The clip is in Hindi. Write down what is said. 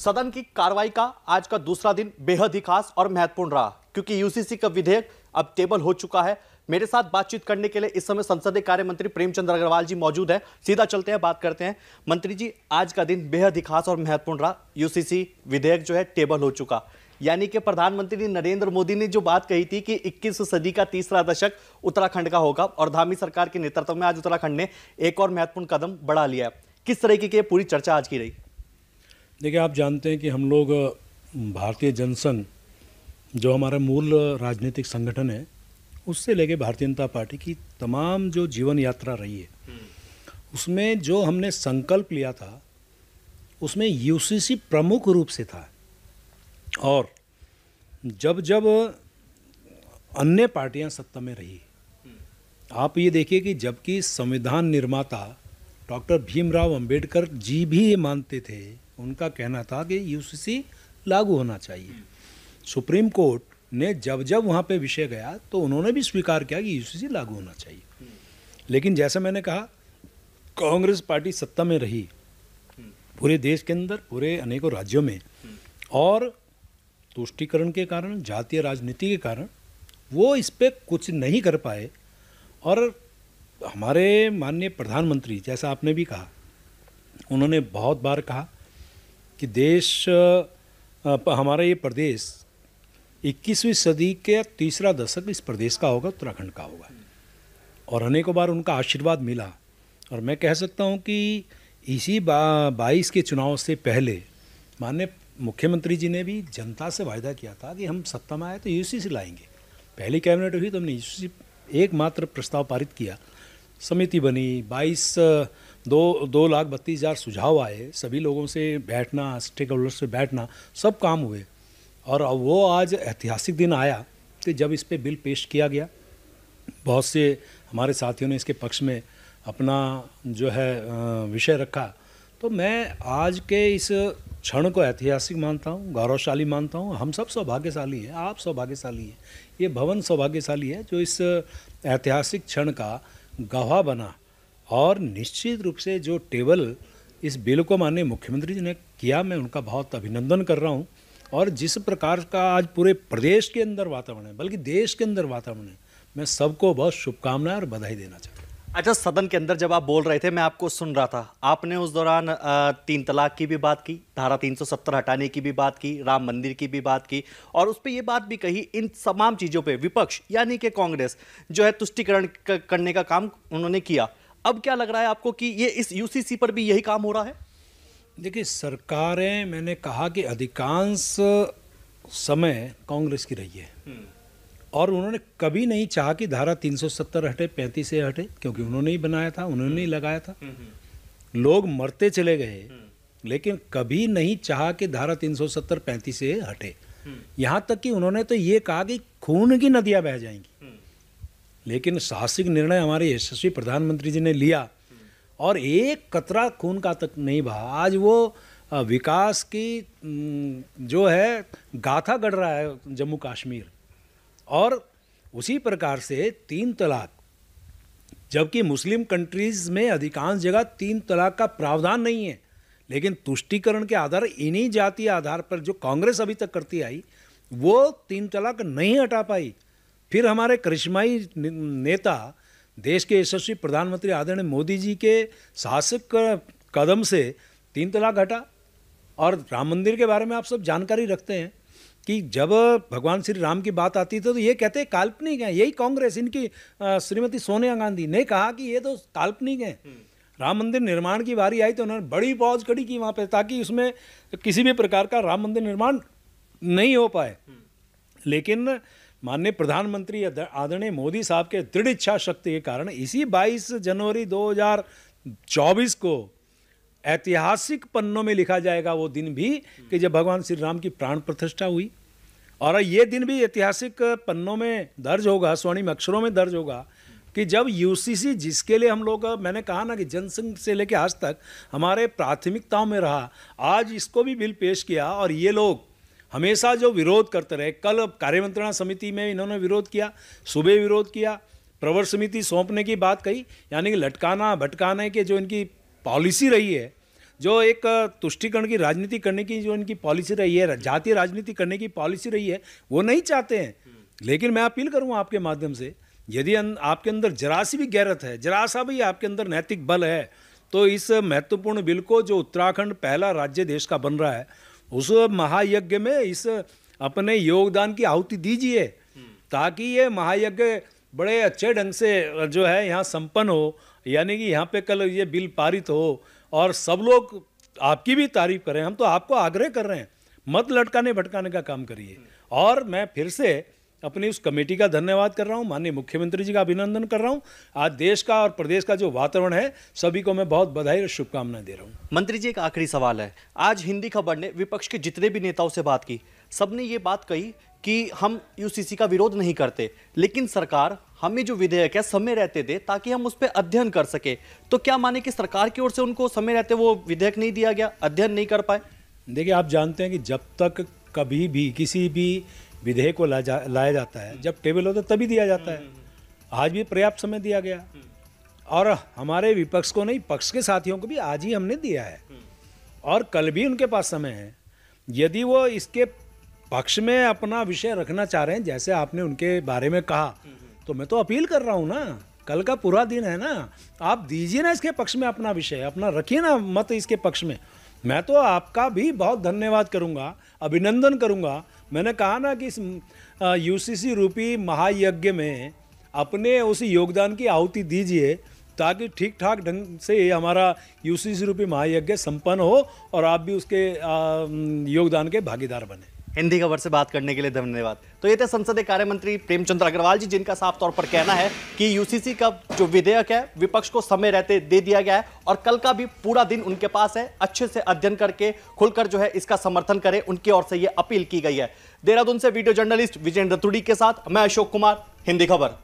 सदन की कार्रवाई का आज का दूसरा दिन बेहद ही खास और महत्वपूर्ण रहा क्योंकि यूसीसी का विधेयक अब टेबल हो चुका है। मेरे साथ बातचीत करने के लिए इस समय संसदीय कार्य मंत्री प्रेमचंद अग्रवाल जी मौजूद हैं। सीधा चलते हैं, बात करते हैं। मंत्री जी, आज का दिन बेहद ही खास और महत्वपूर्ण रहा। यूसीसी विधेयक जो है टेबल हो चुका, यानी कि प्रधानमंत्री नरेंद्र मोदी ने जो बात कही थी कि 21वीं सदी का तीसरा दशक उत्तराखंड का होगा और धामी सरकार के नेतृत्व में आज उत्तराखंड ने एक और महत्वपूर्ण कदम बढ़ा लिया है। किस तरीके की पूरी चर्चा आज की रही? देखिए, आप जानते हैं कि हम लोग भारतीय जनसंघ जो हमारा मूल राजनीतिक संगठन है, उससे लेके भारतीय जनता पार्टी की तमाम जो जीवन यात्रा रही है, उसमें जो हमने संकल्प लिया था उसमें यूसीसी प्रमुख रूप से था। और जब जब अन्य पार्टियां सत्ता में रही, आप ये देखिए कि जबकि संविधान निर्माता डॉक्टर भीमराव अंबेडकर जी भी ये मानते थे, उनका कहना था कि यूसीसी लागू होना चाहिए। सुप्रीम कोर्ट ने जब जब वहाँ पे विषय गया तो उन्होंने भी स्वीकार किया कि यूसीसी लागू होना चाहिए। लेकिन जैसा मैंने कहा, कांग्रेस पार्टी सत्ता में रही पूरे देश के अंदर, पूरे अनेकों राज्यों में, और तुष्टीकरण के कारण, जातीय राजनीति के कारण वो इस पर कुछ नहीं कर पाए। और हमारे माननीय प्रधानमंत्री, जैसा आपने भी कहा, उन्होंने बहुत बार कहा कि देश, हमारा ये प्रदेश 21वीं सदी के तीसरा दशक इस प्रदेश का होगा, उत्तराखंड का होगा। और अनेकों बार उनका आशीर्वाद मिला। और मैं कह सकता हूँ कि इसी 22 के चुनाव से पहले माननीय मुख्यमंत्री जी ने भी जनता से वायदा किया था कि हम सत्ता में आए तो यूसीसी लाएंगे। पहली कैबिनेट हुई तो हमने यूसीसी एकमात्र प्रस्ताव पारित किया, समिति बनी, 2,32,000 सुझाव आए, सभी लोगों से बैठना, स्टेक होल्डर्स से बैठना, सब काम हुए। और वो आज ऐतिहासिक दिन आया कि जब इस पे बिल पेश किया गया। बहुत से हमारे साथियों ने इसके पक्ष में अपना जो है विषय रखा। तो मैं आज के इस क्षण को ऐतिहासिक मानता हूँ, गौरवशाली मानता हूँ। हम सब सौभाग्यशाली हैं, आप सौभाग्यशाली हैं, ये भवन सौभाग्यशाली है जो इस ऐतिहासिक क्षण का गवाह बना। और निश्चित रूप से जो टेबल इस बिल को माननीय मुख्यमंत्री जी ने किया, मैं उनका बहुत अभिनंदन कर रहा हूँ। और जिस प्रकार का आज पूरे प्रदेश के अंदर वातावरण है, बल्कि देश के अंदर वातावरण है, मैं सबको बहुत शुभकामनाएं और बधाई देना चाहता हूँ। अच्छा, सदन के अंदर जब आप बोल रहे थे, मैं आपको सुन रहा था, आपने उस दौरान 3 तलाक की भी बात की, धारा 370 हटाने की भी बात की, राम मंदिर की भी बात की, और उस पर यह बात भी कही, इन तमाम चीज़ों पे विपक्ष यानी कि कांग्रेस जो है तुष्टीकरण करने का काम उन्होंने किया। अब क्या लग रहा है आपको कि ये इस यूसीसी पर भी यही काम हो रहा है? देखिए, सरकारें, मैंने कहा कि अधिकांश समय कांग्रेस की रही है, और उन्होंने कभी नहीं चाहा कि धारा 370 हटे, 35 से हटे, क्योंकि उन्होंने ही बनाया था, उन्होंने ही लगाया था। लोग मरते चले गए, लेकिन कभी नहीं चाहा कि धारा 370 35 से हटे। यहाँ तक कि उन्होंने तो ये कहा कि खून की नदियाँ बह जाएंगी। लेकिन साहसिक निर्णय हमारे यशस्वी प्रधानमंत्री जी ने लिया और एक कतरा खून का तक नहीं बहा। आज वो विकास की जो है गाथा गढ़ रहा है जम्मू कश्मीर। और उसी प्रकार से 3 तलाक, जबकि मुस्लिम कंट्रीज़ में अधिकांश जगह 3 तलाक का प्रावधान नहीं है, लेकिन तुष्टीकरण के आधार, इन्हीं जातीय आधार पर जो कांग्रेस अभी तक करती आई, वो 3 तलाक नहीं हटा पाई। फिर हमारे करिश्माई नेता, देश के यशस्वी प्रधानमंत्री आदरणीय मोदी जी के साहसिक कदम से 3 तलाक हटा। और राम मंदिर के बारे में आप सब जानकारी रखते हैं कि जब भगवान श्री राम की बात आती थी तो ये कहते काल्पनिक है। यही कांग्रेस, इनकी श्रीमती सोनिया गांधी ने कहा कि ये तो काल्पनिक है। राम मंदिर निर्माण की बारी आई तो उन्होंने बड़ी पहुंच खड़ी की वहाँ पे, ताकि उसमें किसी भी प्रकार का राम मंदिर निर्माण नहीं हो पाए। लेकिन माननीय प्रधानमंत्री आदरणीय मोदी साहब के दृढ़ इच्छा शक्ति के कारण इसी 22 जनवरी 2024 को ऐतिहासिक पन्नों में लिखा जाएगा वो दिन भी कि जब भगवान श्री राम की प्राण प्रतिष्ठा हुई। और ये दिन भी ऐतिहासिक पन्नों में दर्ज होगा, स्वर्णिम अक्षरों में दर्ज होगा कि जब यूसीसी, जिसके लिए हम लोग, मैंने कहा ना कि जनसंघ से लेकर आज तक हमारे प्राथमिकताओं में रहा, आज इसको भी बिल पेश किया। और ये लोग हमेशा जो विरोध करते रहे, कल कार्यमंत्रणा समिति में इन्होंने विरोध किया, सुबह विरोध किया, प्रवर समिति सौंपने की बात कही, यानी कि लटकाना भटकाने के जो इनकी पॉलिसी रही है, जो एक तुष्टीकरण की राजनीति करने की जो इनकी पॉलिसी रही है, जातीय राजनीति करने की पॉलिसी रही है, वो नहीं चाहते हैं। लेकिन मैं अपील करूँगा आपके माध्यम से, यदि आपके अंदर जरा सी भी गैरत है, जरा सा भी आपके अंदर नैतिक बल है, तो इस महत्वपूर्ण बिल को, जो उत्तराखंड पहला राज्य देश का बन रहा है, उस महायज्ञ में इस अपने योगदान की आहुति दीजिए, ताकि ये महायज्ञ बड़े अच्छे ढंग से जो है यहाँ संपन्न हो, यानी कि यहाँ पे कल ये बिल पारित हो और सब लोग आपकी भी तारीफ करें। हम तो आपको आग्रह कर रहे हैं, मत लटकाने भटकाने का काम करिए। और मैं फिर से अपनी उस कमेटी का धन्यवाद कर रहा हूँ, माननीय मुख्यमंत्री जी का अभिनंदन कर रहा हूँ। आज देश का और प्रदेश का जो वातावरण है, सभी को मैं बहुत बधाई और शुभकामनाएं दे रहा हूँ। मंत्री जी, एक आखिरी सवाल है। आज हिंदी खबर ने विपक्ष के जितने भी नेताओं से बात की, सबने ये बात कही कि हम यूसीसी का विरोध नहीं करते, लेकिन सरकार हमें जो विधेयक है समय रहते दे ताकि हम उस पर अध्ययन कर सके। तो क्या माने कि सरकार की ओर से उनको समय रहते वो विधेयक नहीं दिया गया, अध्ययन नहीं कर पाए? देखिए, आप जानते हैं कि जब तक कभी भी किसी भी विधेयक को लाया जाता है, जब टेबल होता है तभी दिया जाता है। आज भी पर्याप्त समय दिया गया, और हमारे विपक्ष को नहीं, पक्ष के साथियों को भी आज ही हमने दिया है, और कल भी उनके पास समय है। यदि वो इसके पक्ष में अपना विषय रखना चाह रहे हैं, जैसे आपने उनके बारे में कहा, तो मैं तो अपील कर रहा हूँ ना, कल का पूरा दिन है ना, आप दीजिए ना इसके पक्ष में अपना विषय, अपना रखिए ना मत इसके पक्ष में। मैं तो आपका भी बहुत धन्यवाद करूँगा, अभिनंदन करूँगा। मैंने कहा ना कि इस यूसीसी रूपी महायज्ञ में अपने उस योगदान की आहुति दीजिए, ताकि ठीक ठाक ढंग से हमारा यूसीसी रूपी महायज्ञ संपन्न हो और आप भी उसके योगदान के भागीदार बने। हिंदी खबर से बात करने के लिए धन्यवाद। तो ये थे संसदीय कार्य मंत्री प्रेमचंद्र अग्रवाल जी, जिनका साफ तौर पर कहना है कि यूसीसी का जो विधेयक है विपक्ष को समय रहते दे दिया गया है, और कल का भी पूरा दिन उनके पास है, अच्छे से अध्ययन करके खुलकर जो है इसका समर्थन करें, उनकी ओर से ये अपील की गई है। देहरादून से वीडियो जर्नलिस्ट विजेंद्र तुड़ी के साथ मैं अशोक कुमार, हिंदी खबर।